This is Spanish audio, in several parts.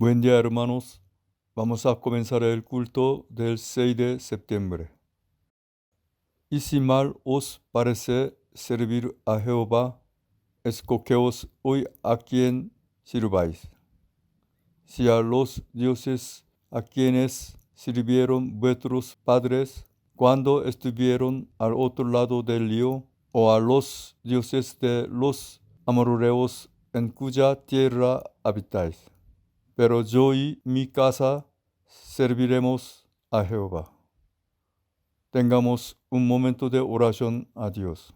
Buen día, hermanos. Vamos a comenzar el culto del 6 de septiembre. Y si mal os parece servir a Jehová, escogeos hoy a quien sirváis. Si a los dioses a quienes sirvieron vuestros padres cuando estuvieron al otro lado del río, o a los dioses de los amorreos en cuya tierra habitáis. Pero yo y mi casa serviremos a Jehová. Tengamos un momento de oración a Dios.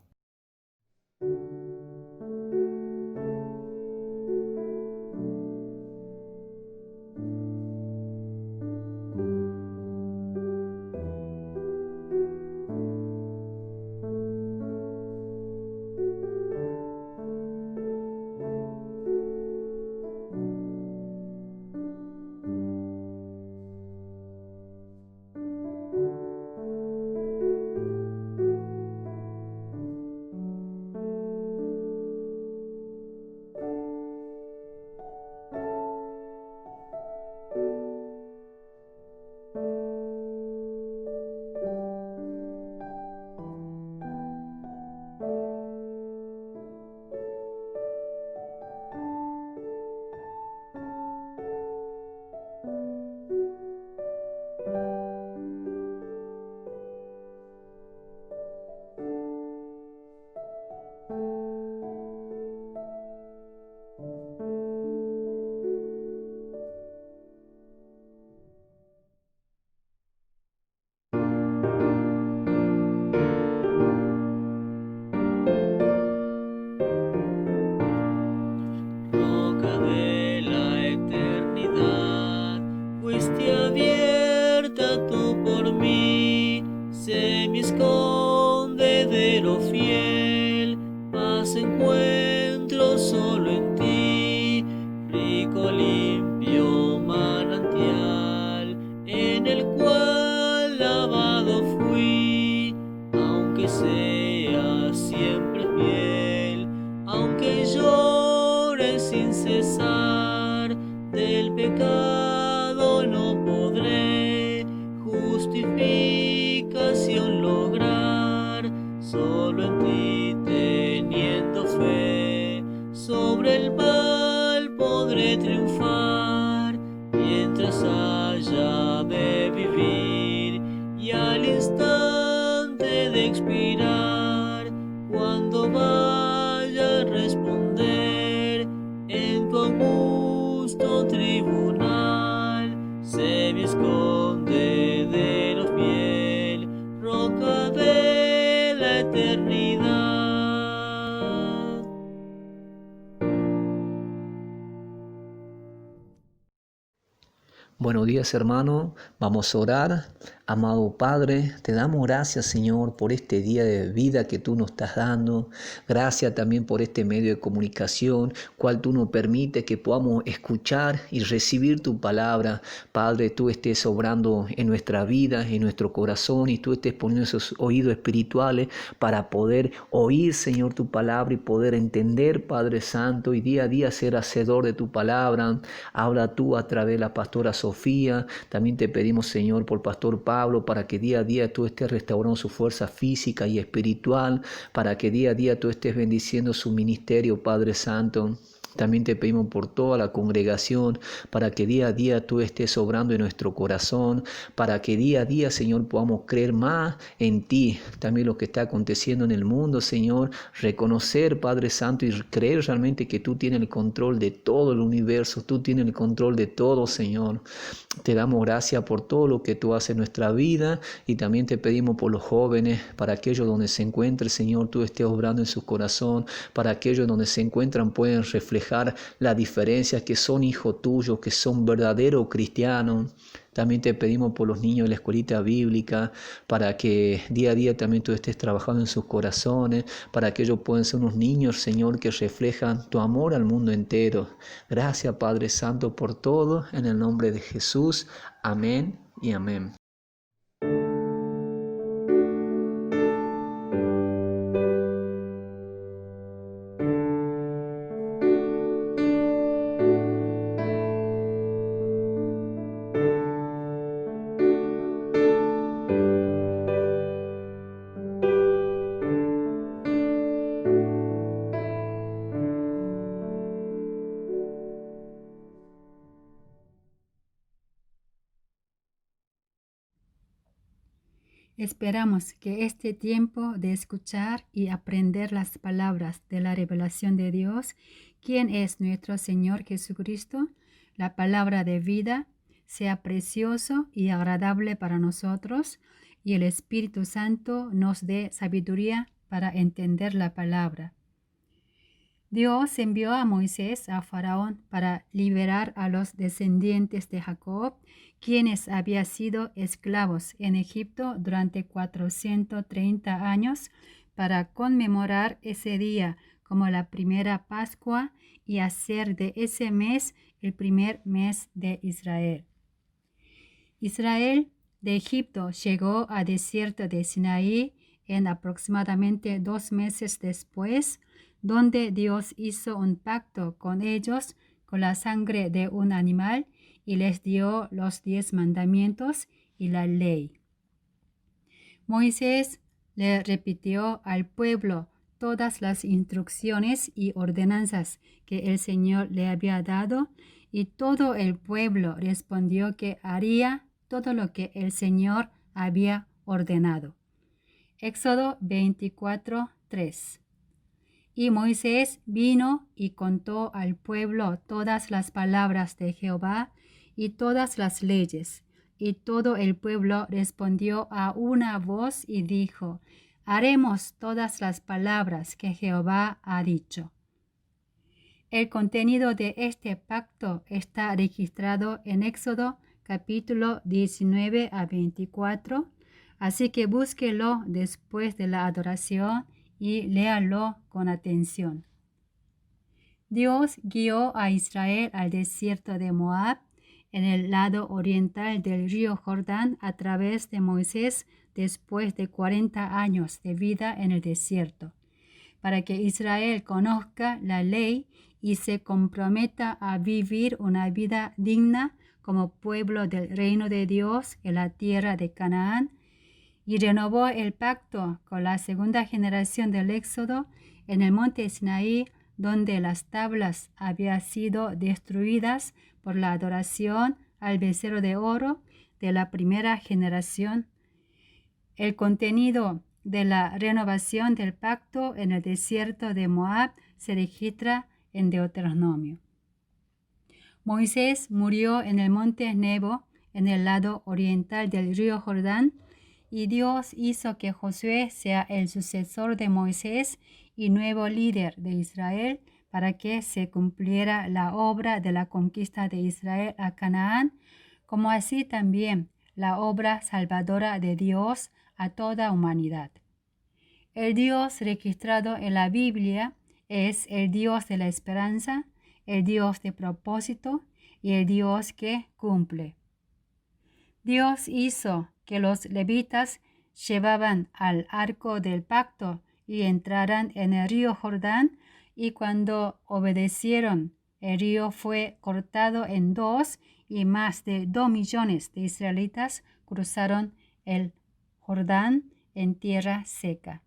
Roca de la eternidad, fuiste abierta tú por mí, sé mi escondedero fiel, paz encuentro solo en ti, rico limpio manantial, en el cual lavado fui, aunque sea siempre fiel, aunque llore sin cesar, del pecado no podré justificación lograr, solo en ti teniendo fe, sobre el mal podré triunfar, mientras haya de vivir y al instante de expirar, cuando vaya a responder en tu augusto tribunal, se me esconde de los fiel, roca de la eternidad. Buenos días, hermano. Vamos a orar. Amado Padre, te damos gracias, Señor, por este día de vida que tú nos estás dando. Gracias también por este medio de comunicación, cual tú nos permites que podamos escuchar y recibir tu palabra. Padre, tú estés obrando en nuestra vida, en nuestro corazón, y tú estés poniendo esos oídos espirituales para poder oír, Señor, tu palabra y poder entender, Padre Santo, y día a día ser hacedor de tu palabra. Habla tú a través de la pastora Sofía. También te pedimos, Señor, por Pastor Pablo, para que día a día tú estés restaurando su fuerza física y espiritual, para que día a día tú estés bendiciendo su ministerio, Padre Santo. También te pedimos por toda la congregación, para que día a día tú estés obrando en nuestro corazón, para que día a día, Señor, podamos creer más en ti. También lo que está aconteciendo en el mundo, Señor, reconocer, Padre Santo, y creer realmente que tú tienes el control de todo el universo, tú tienes el control de todo, Señor. Te damos gracias por todo lo que tú haces en nuestra vida, y también te pedimos por los jóvenes, para aquellos donde se encuentre, Señor, tú estés obrando en su corazón, para aquellos donde se encuentran pueden reflejar la diferencia, que son hijos tuyos, que son verdaderos cristianos. También te pedimos por los niños de la escuelita bíblica, para que día a día también tú estés trabajando en sus corazones, para que ellos puedan ser unos niños, Señor, que reflejan tu amor al mundo entero. Gracias, Padre Santo, por todo, en el nombre de Jesús. Amén y amén. Esperamos que este tiempo de escuchar y aprender las palabras de la revelación de Dios, quien es nuestro Señor Jesucristo, la palabra de vida, sea precioso y agradable para nosotros, y el Espíritu Santo nos dé sabiduría para entender la palabra. Dios envió a Moisés a Faraón para liberar a los descendientes de Jacob, quienes habían sido esclavos en Egipto durante 430 años, para conmemorar ese día como la primera Pascua y hacer de ese mes el primer mes de Israel. Israel de Egipto llegó al desierto de Sinaí en aproximadamente 2 meses después, donde Dios hizo un pacto con ellos con la sangre de un animal y les dio los 10 mandamientos y la ley. Moisés le repitió al pueblo todas las instrucciones y ordenanzas que el Señor le había dado, y todo el pueblo respondió que haría todo lo que el Señor había ordenado. Éxodo 24:3. Y Moisés vino y contó al pueblo todas las palabras de Jehová y todas las leyes. Y todo el pueblo respondió a una voz y dijo: haremos todas las palabras que Jehová ha dicho. El contenido de este pacto está registrado en Éxodo capítulo 19 a 24, así que búsquelo después de la adoración y léalo con atención. Dios guió a Israel al desierto de Moab, en el lado oriental del río Jordán, a través de Moisés, después de 40 años de vida en el desierto, para que Israel conozca la ley y se comprometa a vivir una vida digna como pueblo del reino de Dios en la tierra de Canaán, y renovó el pacto con la segunda generación del Éxodo en el monte Sinaí, donde las tablas habían sido destruidas por la adoración al becerro de oro de la primera generación. El contenido de la renovación del pacto en el desierto de Moab se registra en Deuteronomio. Moisés murió en el monte Nebo, en el lado oriental del río Jordán, y Dios hizo que Josué sea el sucesor de Moisés y nuevo líder de Israel, para que se cumpliera la obra de la conquista de Israel a Canaán, como así también la obra salvadora de Dios a toda humanidad. El Dios registrado en la Biblia es el Dios de la esperanza, el Dios de propósito y el Dios que cumple. Dios hizo que los levitas llevaban al arco del pacto y entraran en el río Jordán, y cuando obedecieron, el río fue cortado en dos y más de 2 millones de israelitas cruzaron el Jordán en tierra seca.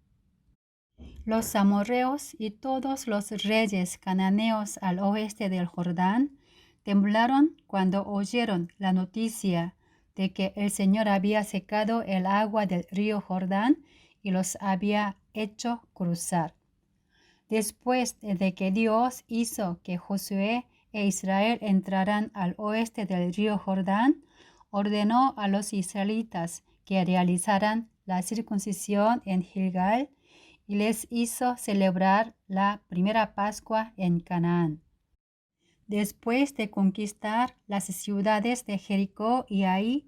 Los amorreos y todos los reyes cananeos al oeste del Jordán temblaron cuando oyeron la noticia de que el Señor había secado el agua del río Jordán y los había hecho cruzar. Después de que Dios hizo que Josué e Israel entraran al oeste del río Jordán, ordenó a los israelitas que realizaran la circuncisión en Gilgal y les hizo celebrar la primera Pascua en Canaán. Después de conquistar las ciudades de Jericó y Ai,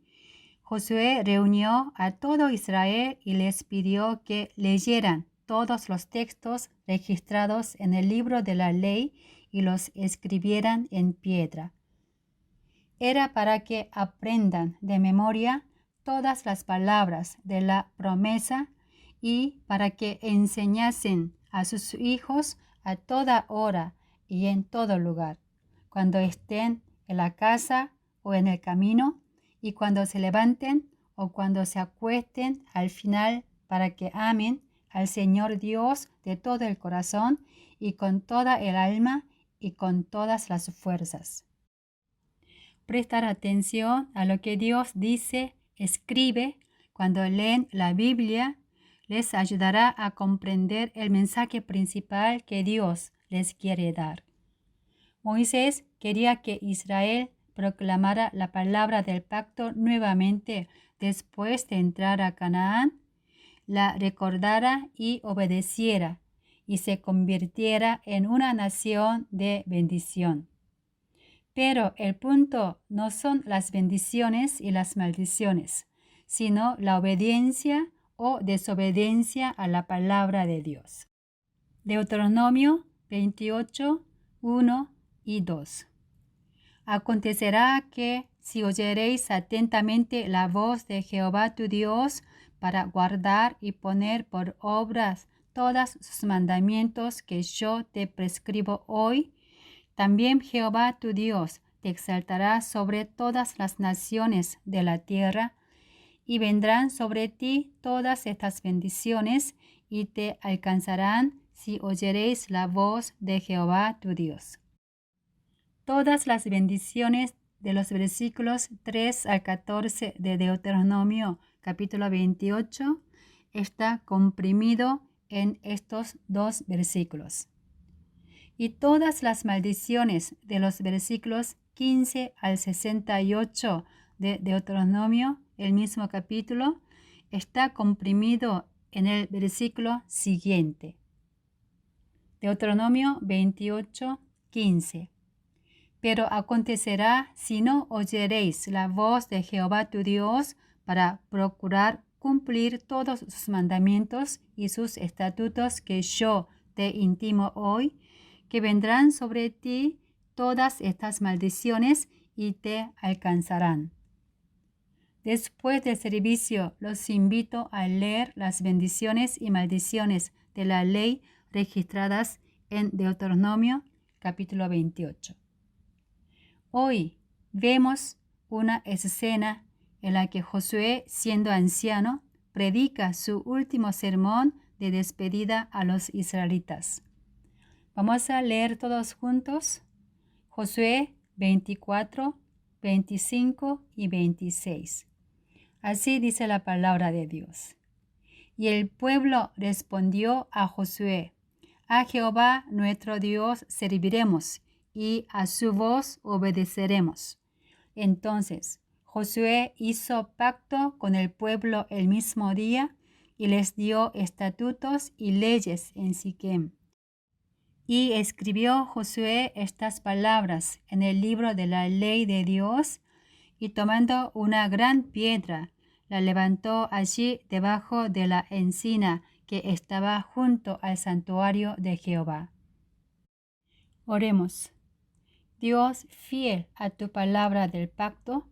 Josué reunió a todo Israel y les pidió que leyeran todos los textos registrados en el libro de la ley y los escribieran en piedra. Era para que aprendan de memoria todas las palabras de la promesa y para que enseñasen a sus hijos a toda hora y en todo lugar, cuando estén en la casa o en el camino, y cuando se levanten o cuando se acuesten, al final, para que amen al Señor Dios de todo el corazón y con toda el alma y con todas las fuerzas. Prestar atención a lo que Dios dice, escribe, cuando leen la Biblia, les ayudará a comprender el mensaje principal que Dios les quiere dar. Moisés quería que Israel proclamara la palabra del pacto nuevamente después de entrar a Canaán, la recordara y obedeciera, y se convirtiera en una nación de bendición. Pero el punto no son las bendiciones y las maldiciones, sino la obediencia o desobediencia a la palabra de Dios. Deuteronomio 28, 1 y 2. Acontecerá que si oyereis atentamente la voz de Jehová tu Dios para guardar y poner por obras todos sus mandamientos que yo te prescribo hoy, también Jehová tu Dios te exaltará sobre todas las naciones de la tierra, y vendrán sobre ti todas estas bendiciones y te alcanzarán si oyereis la voz de Jehová tu Dios. Todas las bendiciones de los versículos 3 al 14 de Deuteronomio capítulo 28 está comprimido en estos dos versículos. Y todas las maldiciones de los versículos 15 al 68 de Deuteronomio, el mismo capítulo, está comprimido en el versículo siguiente. Deuteronomio 28, 15. Pero acontecerá si no oyereis la voz de Jehová tu Dios para procurar cumplir todos sus mandamientos y sus estatutos que yo te intimo hoy, que vendrán sobre ti todas estas maldiciones y te alcanzarán. Después del servicio, los invito a leer las bendiciones y maldiciones de la ley registradas en Deuteronomio capítulo 28. Hoy vemos una escena en la que Josué, siendo anciano, predica su último sermón de despedida a los israelitas. Vamos a leer todos juntos Josué 24, 25 y 26. Así dice la palabra de Dios. Y el pueblo respondió a Josué: a Jehová nuestro Dios serviremos, y a su voz obedeceremos. Entonces Josué hizo pacto con el pueblo el mismo día y les dio estatutos y leyes en Siquem. Y escribió Josué estas palabras en el libro de la ley de Dios, y tomando una gran piedra, la levantó allí debajo de la encina que estaba junto al santuario de Jehová. Oremos. Dios, fiel a tu palabra del pacto,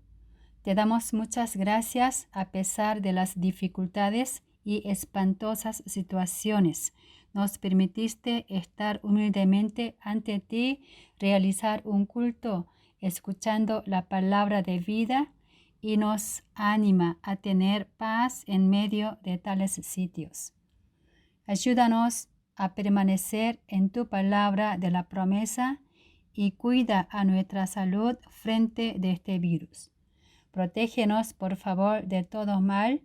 te damos muchas gracias a pesar de las dificultades y espantosas situaciones. Nos permitiste estar humildemente ante ti, realizar un culto, escuchando la palabra de vida, y nos anima a tener paz en medio de tales sitios. Ayúdanos a permanecer en tu palabra de la promesa y cuida a nuestra salud frente de este virus. Protégenos, por favor, de todo mal.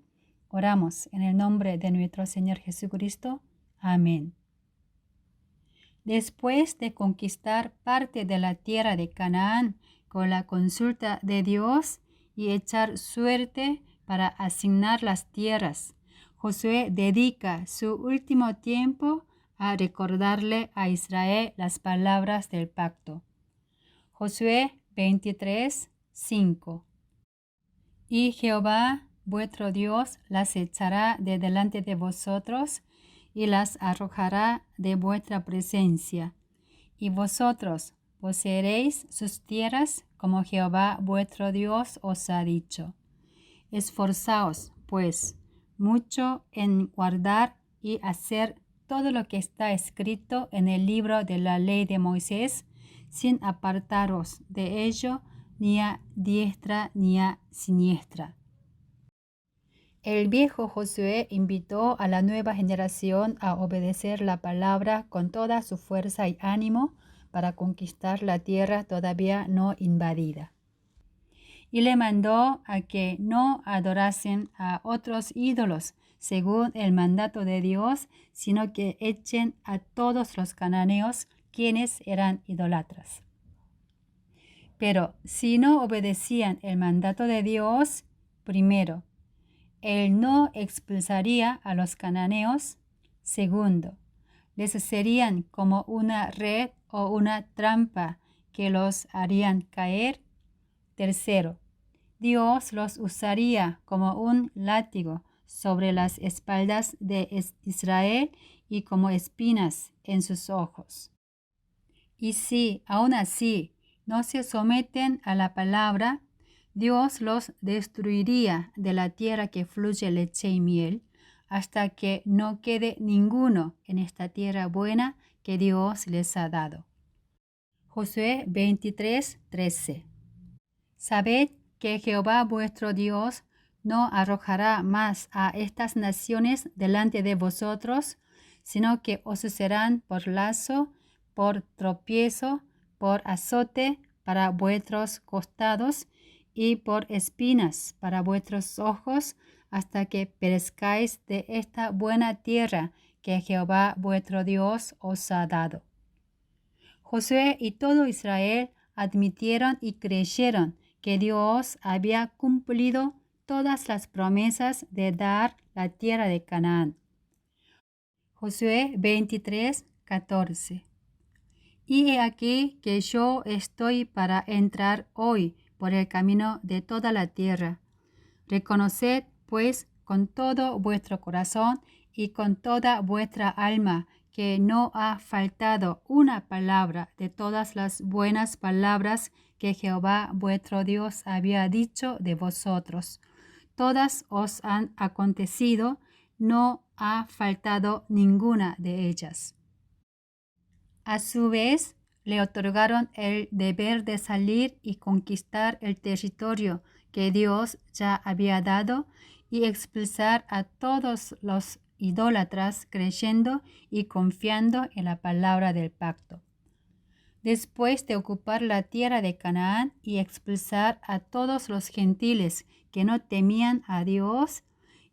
Oramos en el nombre de nuestro Señor Jesucristo. Amén. Después de conquistar parte de la tierra de Canaán con la consulta de Dios y echar suerte para asignar las tierras, Josué dedica su último tiempo a recordarle a Israel las palabras del pacto. Josué 23, 5. Y Jehová, vuestro Dios, las echará de delante de vosotros y las arrojará de vuestra presencia. Y vosotros poseeréis sus tierras como Jehová vuestro Dios os ha dicho. Esforzaos, pues, mucho en guardar y hacer todo lo que está escrito en el libro de la ley de Moisés, sin apartaros de ello ni a diestra ni a siniestra. El viejo Josué invitó a la nueva generación a obedecer la palabra con toda su fuerza y ánimo para conquistar la tierra todavía no invadida. y le mandó a que no adorasen a otros ídolos según el mandato de Dios, sino que echen a todos los cananeos quienes eran idólatras. Pero si no obedecían el mandato de Dios, primero, Él no expulsaría a los cananeos. Segundo, les serían como una red o una trampa que los harían caer. Tercero, Dios los usaría como un látigo sobre las espaldas de Israel y como espinas en sus ojos. Y si aún así no se someten a la palabra, Dios los destruiría de la tierra que fluye leche y miel, hasta que no quede ninguno en esta tierra buena que Dios les ha dado. Josué 23:13. Sabed que Jehová vuestro Dios no arrojará más a estas naciones delante de vosotros, sino que os serán por lazo, por tropiezo, por azote para vuestros costados y por espinas para vuestros ojos, hasta que perezcáis de esta buena tierra que Jehová vuestro Dios os ha dado. Josué y todo Israel admitieron y creyeron que Dios había cumplido todas las promesas de dar la tierra de Canaán. Josué 23:14. Y he aquí que yo estoy para entrar hoy por el camino de toda la tierra. Reconoced, pues, con todo vuestro corazón y con toda vuestra alma, que no ha faltado una palabra de todas las buenas palabras que Jehová vuestro Dios había dicho de vosotros. Todas os han acontecido, no ha faltado ninguna de ellas. A su vez, le otorgaron el deber de salir y conquistar el territorio que Dios ya había dado y expulsar a todos los idólatras creyendo y confiando en la palabra del pacto. Después de ocupar la tierra de Canaán y expulsar a todos los gentiles que no temían a Dios,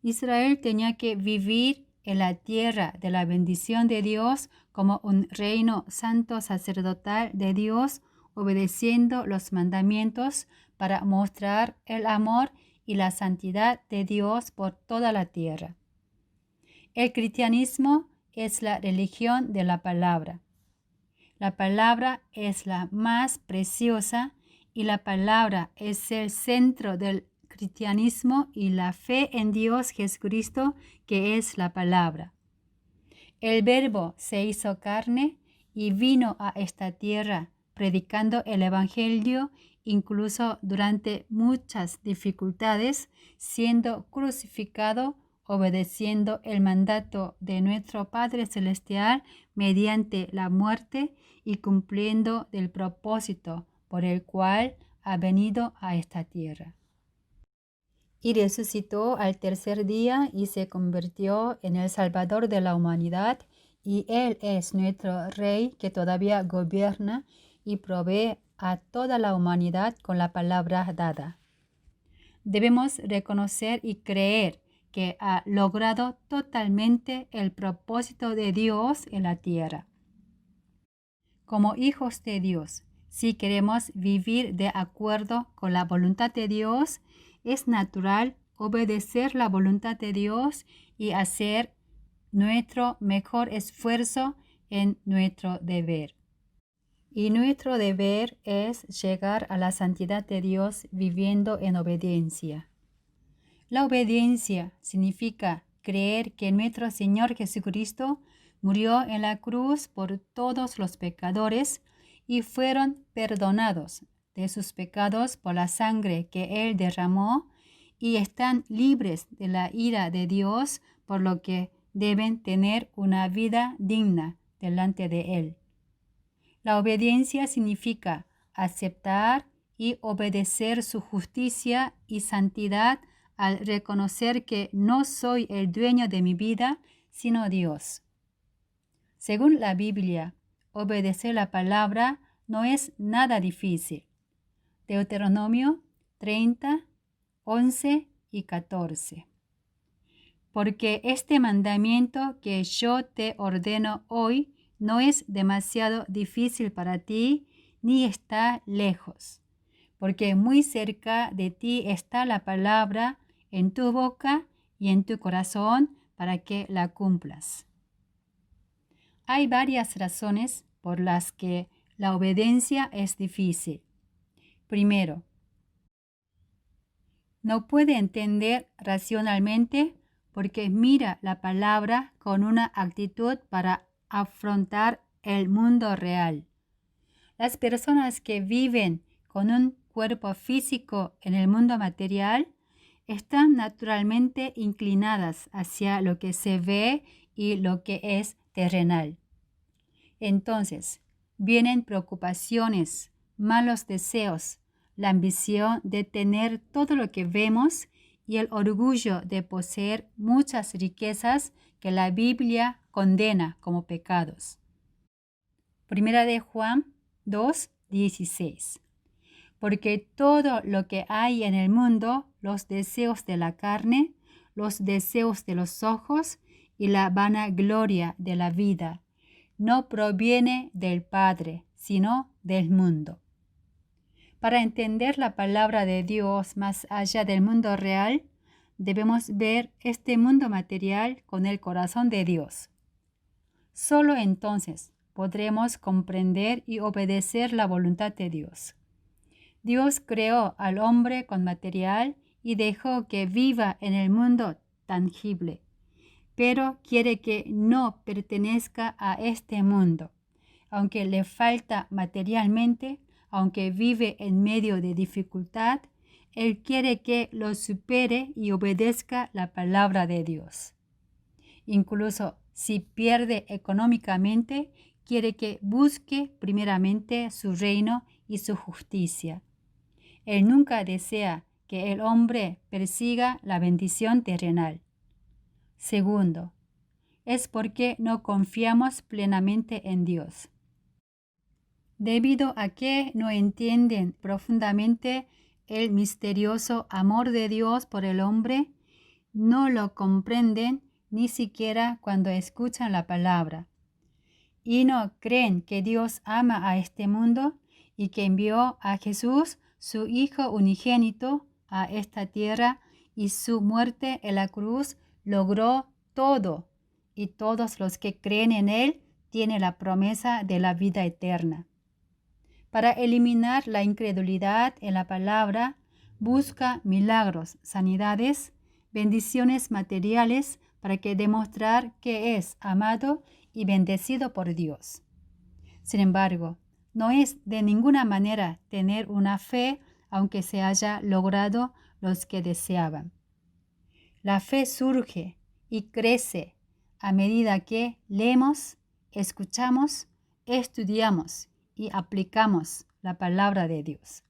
Israel tenía que vivir en la tierra de la bendición de Dios como un reino santo sacerdotal de Dios, obedeciendo los mandamientos para mostrar el amor y la santidad de Dios por toda la tierra. El cristianismo es la religión de la palabra. La palabra es la más preciosa y la palabra es el centro del cristianismo y la fe en Dios Jesucristo, que es la palabra. El Verbo se hizo carne y vino a esta tierra predicando el Evangelio, incluso durante muchas dificultades, siendo crucificado, obedeciendo el mandato de nuestro Padre Celestial mediante la muerte y cumpliendo el propósito por el cual ha venido a esta tierra. Y resucitó al tercer día y se convirtió en el Salvador de la humanidad, y Él es nuestro Rey que todavía gobierna y provee a toda la humanidad con la palabra dada. Debemos reconocer y creer que ha logrado totalmente el propósito de Dios en la tierra. Como hijos de Dios, si queremos vivir de acuerdo con la voluntad de Dios, es natural obedecer la voluntad de Dios y hacer nuestro mejor esfuerzo en nuestro deber. Y nuestro deber es llegar a la santidad de Dios viviendo en obediencia. La obediencia significa creer que nuestro Señor Jesucristo murió en la cruz por todos los pecadores y fueron perdonados de sus pecados por la sangre que Él derramó y están libres de la ira de Dios, por lo que deben tener una vida digna delante de Él. La obediencia significa aceptar y obedecer su justicia y santidad al reconocer que no soy el dueño de mi vida, sino Dios. Según la Biblia, obedecer la palabra no es nada difícil. Deuteronomio 30, 11 y 14. Porque este mandamiento que yo te ordeno hoy no es demasiado difícil para ti, ni está lejos, porque muy cerca de ti está la palabra en tu boca y en tu corazón para que la cumplas. Hay varias razones por las que la obediencia es difícil. Primero, no puede entender racionalmente porque mira la palabra con una actitud para afrontar el mundo real. Las personas que viven con un cuerpo físico en el mundo material están naturalmente inclinadas hacia lo que se ve y lo que es terrenal. Entonces, vienen preocupaciones, malos deseos, la ambición de tener todo lo que vemos y el orgullo de poseer muchas riquezas que la Biblia condena como pecados. Primera de Juan 2:16. Porque todo lo que hay en el mundo, los deseos de la carne, los deseos de los ojos y la vanagloria de la vida, no proviene del Padre, sino del mundo. Para entender la palabra de Dios más allá del mundo real, debemos ver este mundo material con el corazón de Dios. Solo entonces podremos comprender y obedecer la voluntad de Dios. Dios creó al hombre con material y dejó que viva en el mundo tangible, pero quiere que no pertenezca a este mundo. Aunque le falta materialmente, aunque vive en medio de dificultad, Él quiere que lo supere y obedezca la palabra de Dios. Incluso si pierde económicamente, quiere que busque primeramente su reino y su justicia. Él nunca desea que el hombre persiga la bendición terrenal. Segundo, es porque no confiamos plenamente en Dios. Debido a que no entienden profundamente el misterioso amor de Dios por el hombre, no lo comprenden ni siquiera cuando escuchan la palabra. Y no creen que Dios ama a este mundo y que envió a Jesús, su Hijo unigénito, a esta tierra y su muerte en la cruz logró todo, y todos los que creen en Él tienen la promesa de la vida eterna. Para eliminar la incredulidad en la palabra, busca milagros, sanidades, bendiciones materiales para que demostrar que es amado y bendecido por Dios. Sin embargo, no es de ninguna manera tener una fe aunque se haya logrado los que deseaban. La fe surge y crece a medida que leemos, escuchamos, estudiamos y aplicamos la palabra de Dios.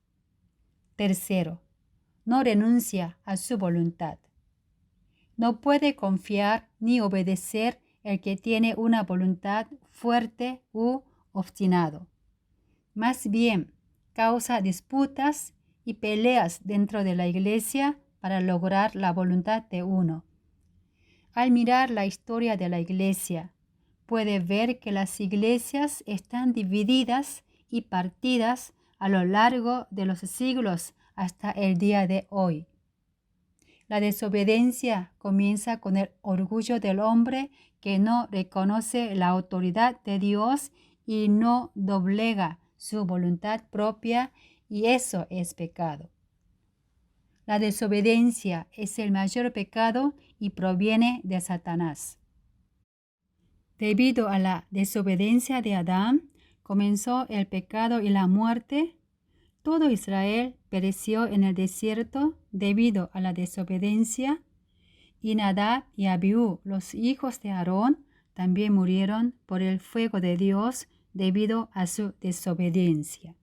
Tercero, no renuncia a su voluntad. No puede confiar ni obedecer el que tiene una voluntad fuerte u obstinado. Más bien, causa disputas y peleas dentro de la iglesia para lograr la voluntad de uno. Al mirar la historia de la iglesia, puede ver que las iglesias están divididas y partidas a lo largo de los siglos hasta el día de hoy. La desobediencia comienza con el orgullo del hombre que no reconoce la autoridad de Dios y no doblega su voluntad propia, y eso es pecado. La desobediencia es el mayor pecado y proviene de Satanás. Debido a la desobediencia de Adán, comenzó el pecado y la muerte. Todo Israel pereció en el desierto debido a la desobediencia, y Nadab y Abiú, los hijos de Aarón, también murieron por el fuego de Dios debido a su desobediencia.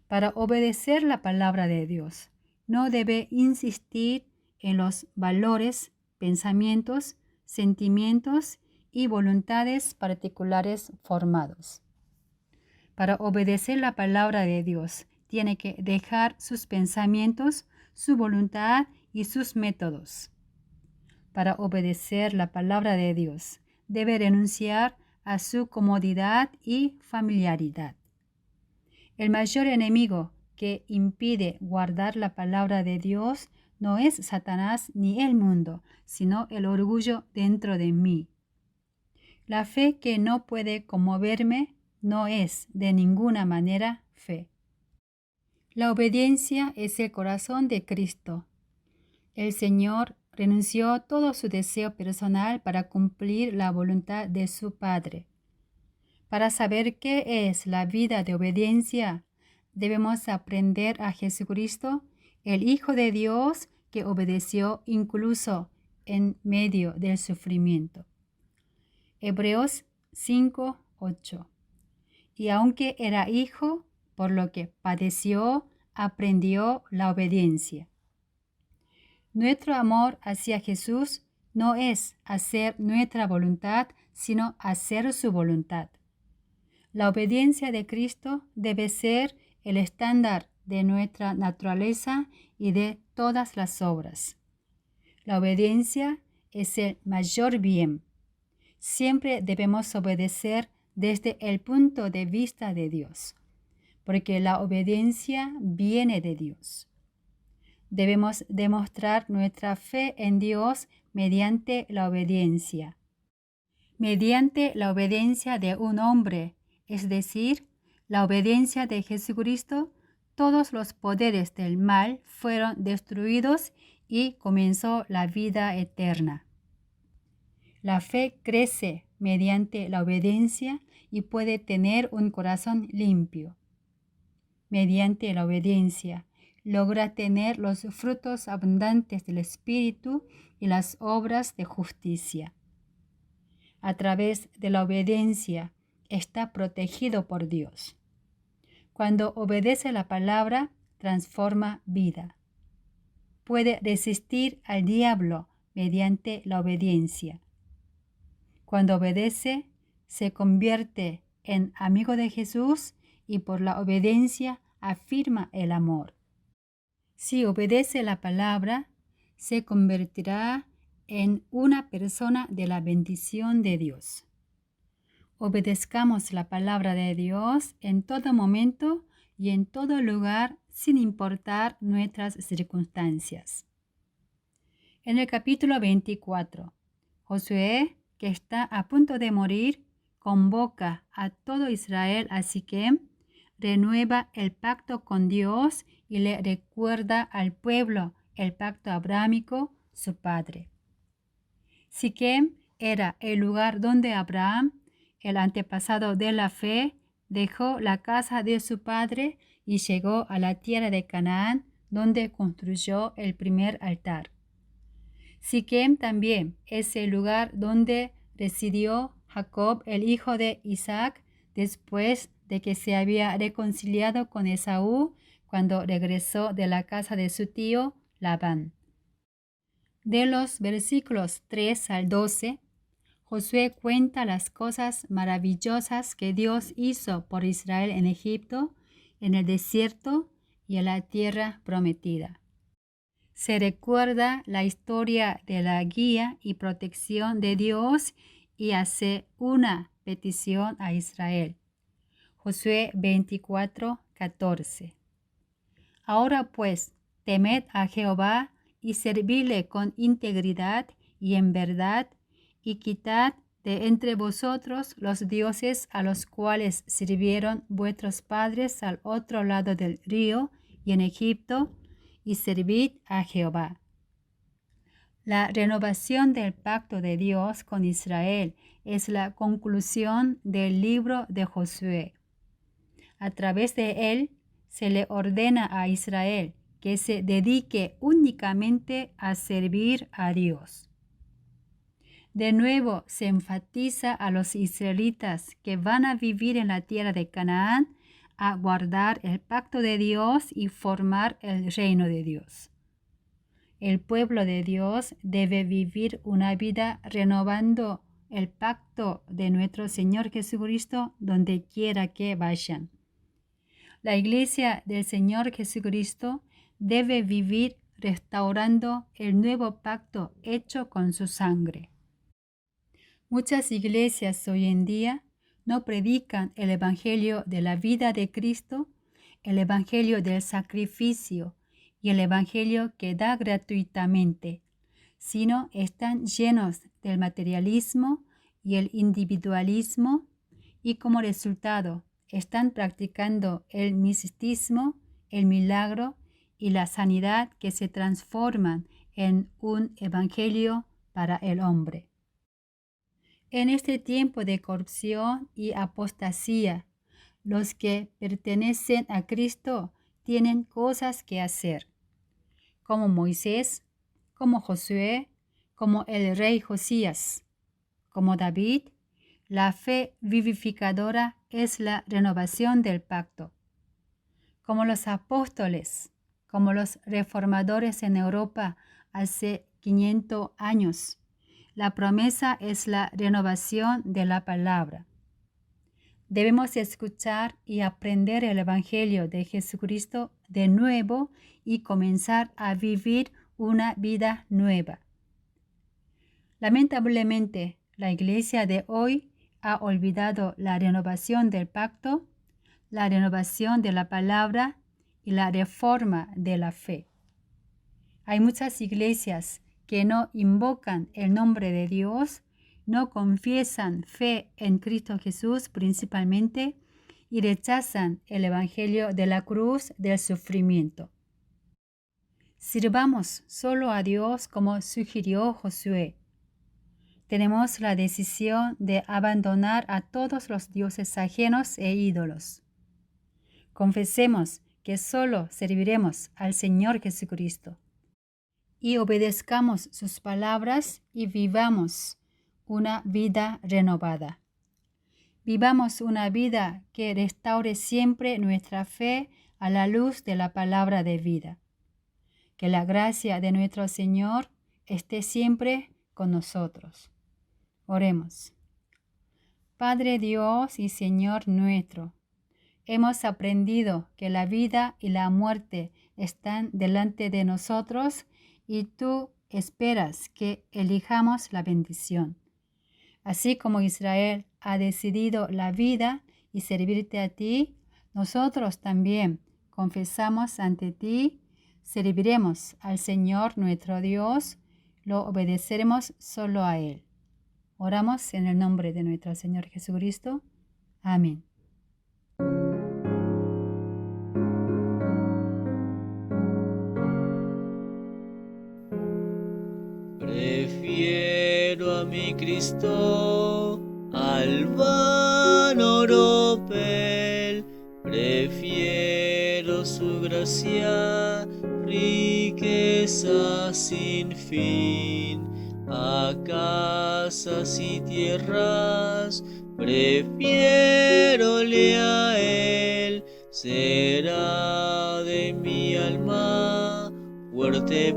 Para obedecer la palabra de Dios, no debe insistir en los valores, pensamientos, sentimientos y voluntades particulares formados. Para obedecer la palabra de Dios, tiene que dejar sus pensamientos, su voluntad y sus métodos. Para obedecer la palabra de Dios, debe renunciar a su comodidad y familiaridad. El mayor enemigo que impide guardar la palabra de Dios no es Satanás ni el mundo, sino el orgullo dentro de mí. La fe que no puede conmoverme no es de ninguna manera fe. La obediencia es el corazón de Cristo. El Señor renunció todo su deseo personal para cumplir la voluntad de su Padre. Para saber qué es la vida de obediencia, debemos aprender a Jesucristo, el Hijo de Dios, que obedeció incluso en medio del sufrimiento. Hebreos 5:8. Y aunque era hijo, por lo que padeció, aprendió la obediencia. Nuestro amor hacia Jesús no es hacer nuestra voluntad, sino hacer su voluntad. La obediencia de Cristo debe ser el estándar de nuestra naturaleza y de todas las obras. La obediencia es el mayor bien. Siempre debemos obedecer desde el punto de vista de Dios, porque la obediencia viene de Dios. Debemos demostrar nuestra fe en Dios mediante la obediencia. Mediante la obediencia de un hombre, es decir, la obediencia de Jesucristo, todos los poderes del mal fueron destruidos y comenzó la vida eterna. La fe crece mediante la obediencia y puede tener un corazón limpio. Mediante la obediencia, logra tener los frutos abundantes del Espíritu y las obras de justicia. A través de la obediencia, está protegido por Dios. Cuando obedece la palabra, transforma vida. Puede resistir al diablo mediante la obediencia. Cuando obedece, se convierte en amigo de Jesús y por la obediencia afirma el amor. Si obedece la palabra, se convertirá en una persona de la bendición de Dios. Obedezcamos la palabra de Dios en todo momento y en todo lugar, sin importar nuestras circunstancias. En el capítulo 24, Josué, que está a punto de morir, convoca a todo Israel a Siquem, renueva el pacto con Dios y le recuerda al pueblo el pacto abrámico, su padre. Siquem era el lugar donde Abraham, el antepasado de la fe, dejó la casa de su padre y llegó a la tierra de Canaán, donde construyó el primer altar. Siquem también es el lugar donde residió Jacob, el hijo de Isaac, después de que se había reconciliado con Esaú cuando regresó de la casa de su tío Labán. De los versículos 3 al 12, Josué cuenta las cosas maravillosas que Dios hizo por Israel en Egipto, en el desierto y en la tierra prometida. Se recuerda la historia de la guía y protección de Dios y hace una petición a Israel. Josué 24:14. Ahora pues, temed a Jehová y servidle con integridad y en verdad, y quitad de entre vosotros los dioses a los cuales sirvieron vuestros padres al otro lado del río y en Egipto, y servid a Jehová. La renovación del pacto de Dios con Israel es la conclusión del libro de Josué. A través de él se le ordena a Israel que se dedique únicamente a servir a Dios. De nuevo se enfatiza a los israelitas que van a vivir en la tierra de Canaán a guardar el pacto de Dios y formar el reino de Dios. El pueblo de Dios debe vivir una vida renovando el pacto de nuestro Señor Jesucristo donde quiera que vayan. La Iglesia del Señor Jesucristo debe vivir restaurando el nuevo pacto hecho con su sangre. Muchas iglesias hoy en día no predican el Evangelio de la vida de Cristo, el Evangelio del sacrificio y el Evangelio que da gratuitamente, sino están llenos del materialismo y el individualismo y como resultado están practicando el misticismo, el milagro y la sanidad que se transforman en un evangelio para el hombre. En este tiempo de corrupción y apostasía, los que pertenecen a Cristo tienen cosas que hacer, como Moisés, como Josué, como el rey Josías, como David. La fe vivificadora es la renovación del pacto. Como los apóstoles, como los reformadores en Europa hace 500 años, la promesa es la renovación de la palabra. Debemos escuchar y aprender el Evangelio de Jesucristo de nuevo y comenzar a vivir una vida nueva. Lamentablemente, la iglesia de hoy ha olvidado la renovación del pacto, la renovación de la palabra y la reforma de la fe. Hay muchas iglesias que no invocan el nombre de Dios, no confiesan fe en Cristo Jesús principalmente y rechazan el Evangelio de la cruz del sufrimiento. Sirvamos solo a Dios como sugirió Josué. Tenemos la decisión de abandonar a todos los dioses ajenos e ídolos. Confesemos que solo serviremos al Señor Jesucristo y obedezcamos sus palabras y vivamos una vida renovada. Vivamos una vida que restaure siempre nuestra fe a la luz de la palabra de vida. Que la gracia de nuestro Señor esté siempre con nosotros. Oremos. Padre Dios y Señor nuestro, hemos aprendido que la vida y la muerte están delante de nosotros y tú esperas que elijamos la bendición. Así como Israel ha decidido la vida y servirte a ti, nosotros también confesamos ante ti, serviremos al Señor nuestro Dios, lo obedeceremos solo a Él. Oramos en el nombre de nuestro Señor Jesucristo. Amén. Prefiero a mi Cristo al vano oropel, prefiero su gracia, riqueza sin fin, a casas y tierras, prefiérole a él, será de mi alma fuerte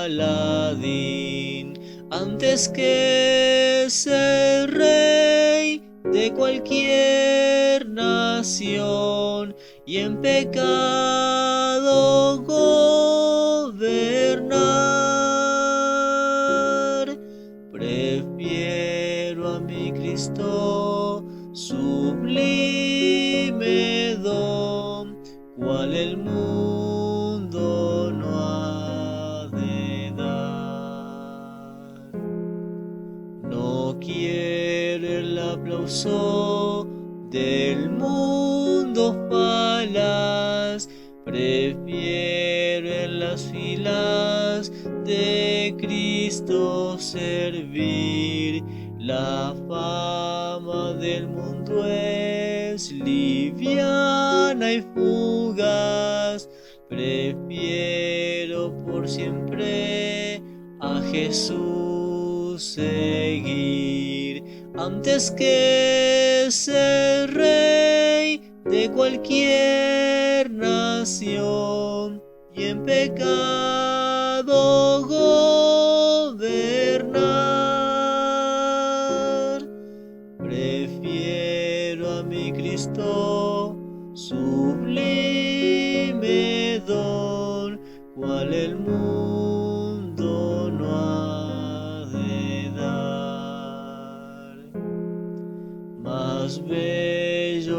paladín, antes que ser rey de cualquier nación y en pecado gobernar. Prefiero a mi Cristo sublime don, cual el mundo no ha de dar. No quiero el aplauso del mundo falaz, prefiero en las filas de Cristo servir. La fama del mundo es liviana y fugaz, prefiero por siempre a Jesús seguir, antes que ser rey de cualquier nación y en pecado gobernar. Prefiero a mi Cristo su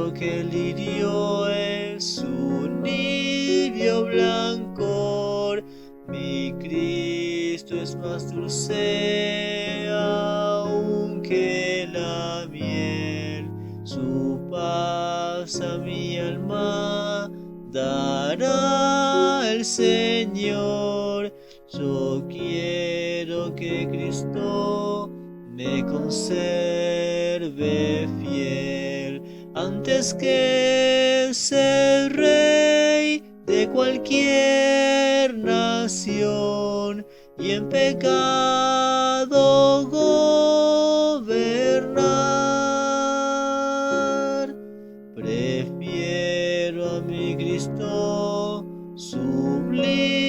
quiero que el lirio es su nibio blancor. Mi Cristo es más dulce aún que la miel. Su paz a mi alma dará el Señor. Yo quiero que Cristo me conserve fiel antes que ser rey de cualquier nación y en pecado gobernar. Prefiero a mi Cristo sublime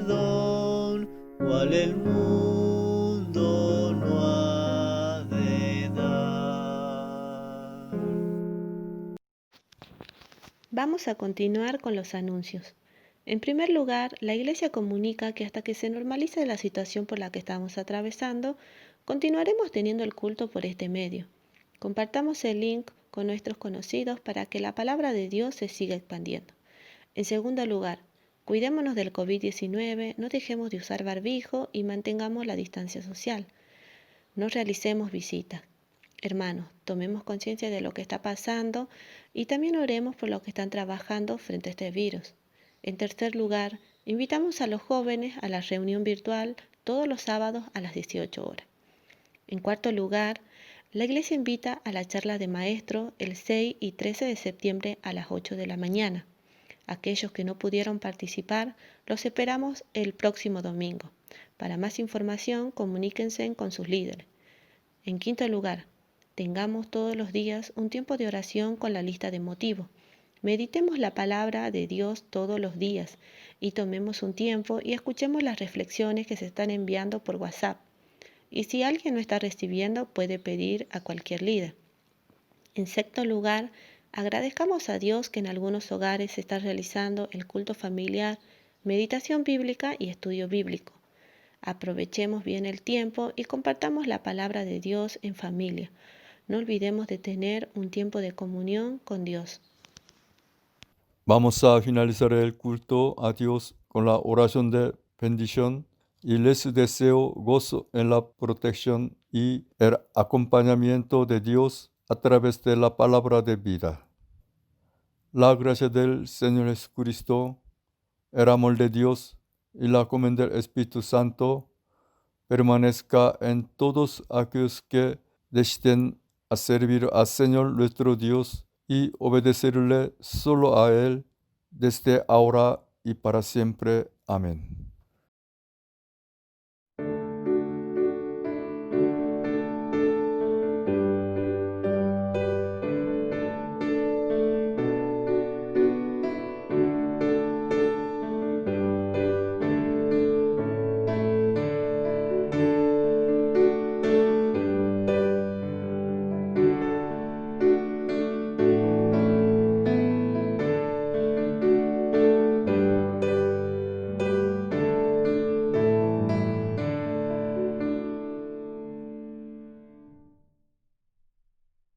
don, cual el mundo no ha de dar. Vamos a continuar con los anuncios. En primer lugar, la Iglesia comunica que hasta que se normalice la situación por la que estamos atravesando, continuaremos teniendo el culto por este medio. Compartamos el link con nuestros conocidos para que la palabra de Dios se siga expandiendo. En segundo lugar, cuidémonos del COVID-19, no dejemos de usar barbijo y mantengamos la distancia social. No realicemos visitas. Hermanos, tomemos conciencia de lo que está pasando y también oremos por los que están trabajando frente a este virus. En tercer lugar, invitamos a los jóvenes a la reunión virtual todos los sábados a las 18 horas. En cuarto lugar, la Iglesia invita a la charla de maestro el 6 y 13 de septiembre a las 8 de la mañana. Aquellos que no pudieron participar, los esperamos el próximo domingo. Para más información, comuníquense con sus líderes. En quinto lugar, tengamos todos los días un tiempo de oración con la lista de motivos. Meditemos la palabra de Dios todos los días y tomemos un tiempo y escuchemos las reflexiones que se están enviando por WhatsApp. Y si alguien no está recibiendo, puede pedir a cualquier líder. En sexto lugar, agradezcamos a Dios que en algunos hogares se está realizando el culto familiar, meditación bíblica y estudio bíblico. Aprovechemos bien el tiempo y compartamos la palabra de Dios en familia. No olvidemos de tener un tiempo de comunión con Dios. Vamos a finalizar el culto a Dios con la oración de bendición y les deseo gozo en la protección y el acompañamiento de Dios a través de la palabra de vida. La gracia del Señor Jesucristo, el amor de Dios y la comunión del Espíritu Santo permanezca en todos aquellos que deciden a servir al Señor nuestro Dios y obedecerle solo a Él desde ahora y para siempre. Amén.